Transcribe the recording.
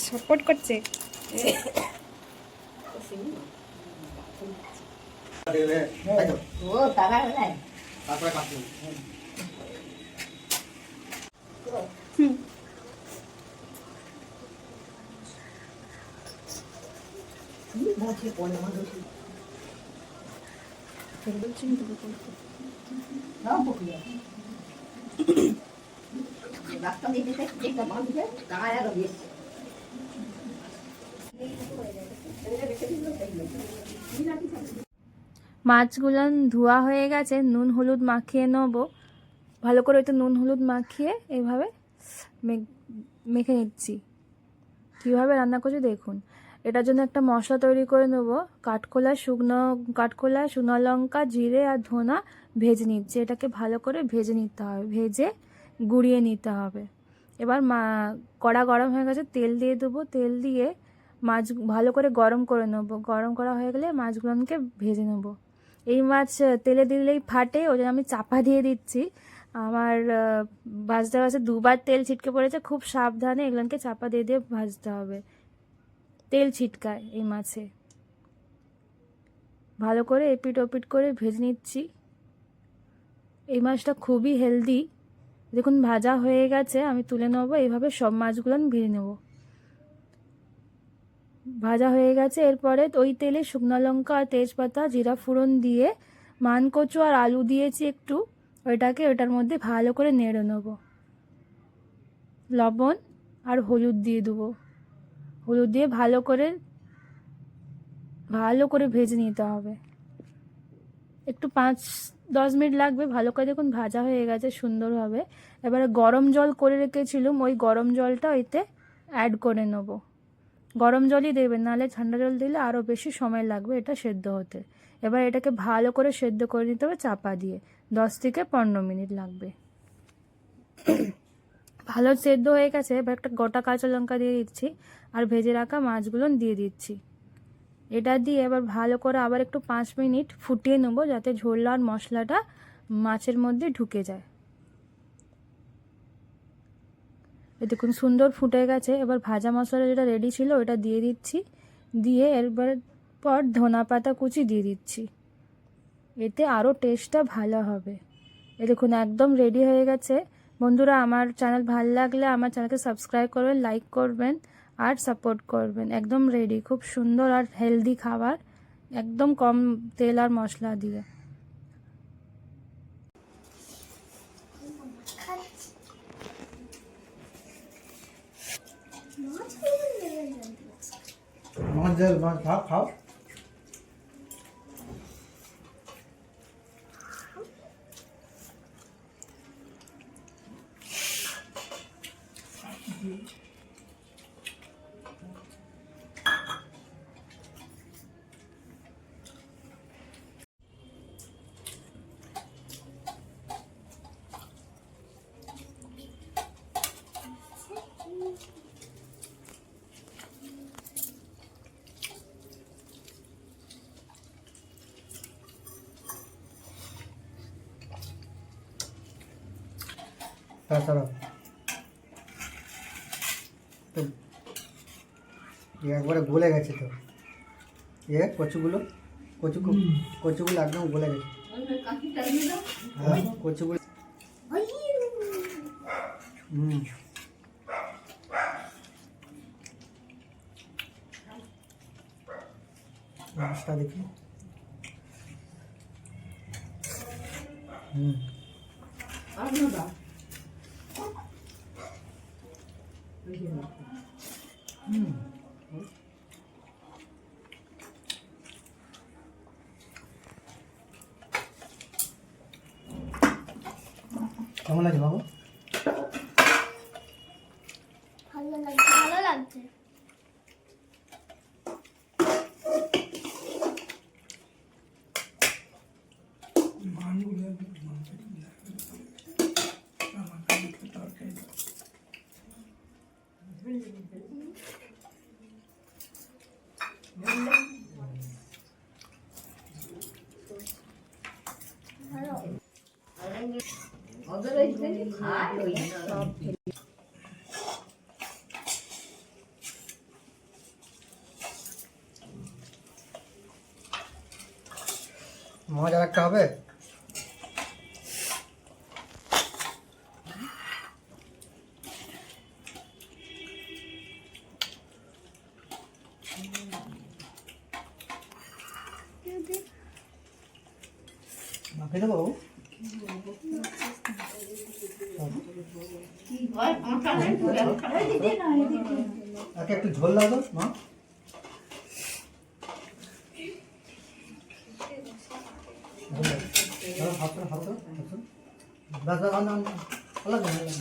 Support করছে। মাছগুলো ধোয়া হয়ে গেছে, নুন হলুদ মাখিয়ে নেবো ভালো করে। একটু নুন হলুদ মাখিয়ে এইভাবে মেখে নিচ্ছি। কীভাবে রান্না করছি দেখুন। এটার জন্য একটা মশলা তৈরি করে নেবো। কাঠখোলা শুকনো লঙ্কা, জিরে আর ধনা ভেজে নিচ্ছি। এটাকে ভালো করে ভেজে নিতে হবে, ভেজে গুঁড়িয়ে নিতে হবে। এবার কড়া গরম হয়ে গেছে, তেল দিয়ে দেবো। তেল দিয়ে মাছ ভালো করে গরম করে নেবো। গরম করা হয়ে গেলে মাছগুলোকে ভেজে নেবো। এই মাছ তেলে দিলেই ফাটে, ওই জন্য আমি চাপা দিয়ে দিচ্ছি। আমার ভাজতে ভাজতে দুবার তেল ছিটকে পড়েছে, খুব সাবধানে এগুলোকে চাপা দিয়ে দিয়ে ভাজতে হবে। তেল ছিটকায় এই মাছে। ভালো করে এপিট ওপিট করে ভেজে নিচ্ছি। এই মাছটা খুবই হেলদি। দেখুন ভাজা হয়ে গেছে, আমি তুলে নেবো। এইভাবে সব মাছগুলো আমি ভেজে নেবো। ভাজা হয়ে গেছে, এরপরে ওই তেলে শুকনো লঙ্কা আর তেজপাতা জিরা ফোড়ন দিয়ে মানকচু আর আলু দিয়েছি একটু, ওটার মধ্যে ভালো করে নেড়ে নেবো। লবণ আর হলুদ দিয়ে দেবো। হলুদ দিয়ে ভালো করে ভেজে নিতে হবে। একটু 5-10 মিনিট লাগবে। ভালো করে দেখুন ভাজা হয়ে গেছে সুন্দরভাবে। এবারে গরম জল করে রেখেছিলাম, ওই গরম জলটা ওইতে অ্যাড করে নেবো। গরম জলই দেবেন, নাহলে ঠান্ডা জল দিলে আরও বেশি সময় লাগবে এটা সেদ্ধ হতে। এবার এটাকে ভালো করে সেদ্ধ করে নিতে হবে চাপা দিয়ে। 10-15 মিনিট লাগবে। ভালো সেদ্ধ হয়ে গেছে। এবার একটা গোটা কাঁচা লঙ্কা দিয়ে দিচ্ছি আর ভেজে রাখা মাছগুলো দিয়ে দিচ্ছি। এটা দিয়ে এবার ভালো করে আবার একটু 5 মিনিট ফুটিয়ে নেবো, যাতে ঝোল আর মশলাটা মাছের মধ্যে ঢুকে যায়। দেখুন সুন্দর ফুটে গেছে। এবার ভাজা মশলা যেটা রেডি ছিল ওটা দিয়ে দিচ্ছি। দিয়ে এরপর ধনা পাতা কুচি দিয়ে দিচ্ছি। এতে আরও টেস্টটা ভালো হবে। এ দেখুন একদম রেডি হয়ে গেছে। বন্ধুরা, আমার চ্যানেল ভালো লাগলে আমার চ্যানেলকে সাবস্ক্রাইব করবেন, লাইক করবেন আর সাপোর্ট করবেন। একদম রেডি, খুব সুন্দর আর হেলদি খাবার, একদম কম তেল আর মশলা দিয়ে। মাছ খাও। তাছাড়া তো একবারে গলে গেছে তো। কচুগুলো একদম গলে গেছে। হ্যাঁ, কচুগুলো মাছটা দেখি। কেমন লাগছে বাবু? ভালো লাগছে। ওদের ওই থেকে খায় ওই সব মজা একটা হবে। মাখে দেবো বাবু? কি হয় কাঁচা নেই তো একে একটু ঝোল দাও তো মা। হাত করে হাত করে বাস বাস আন আন আলাদা আলাদা।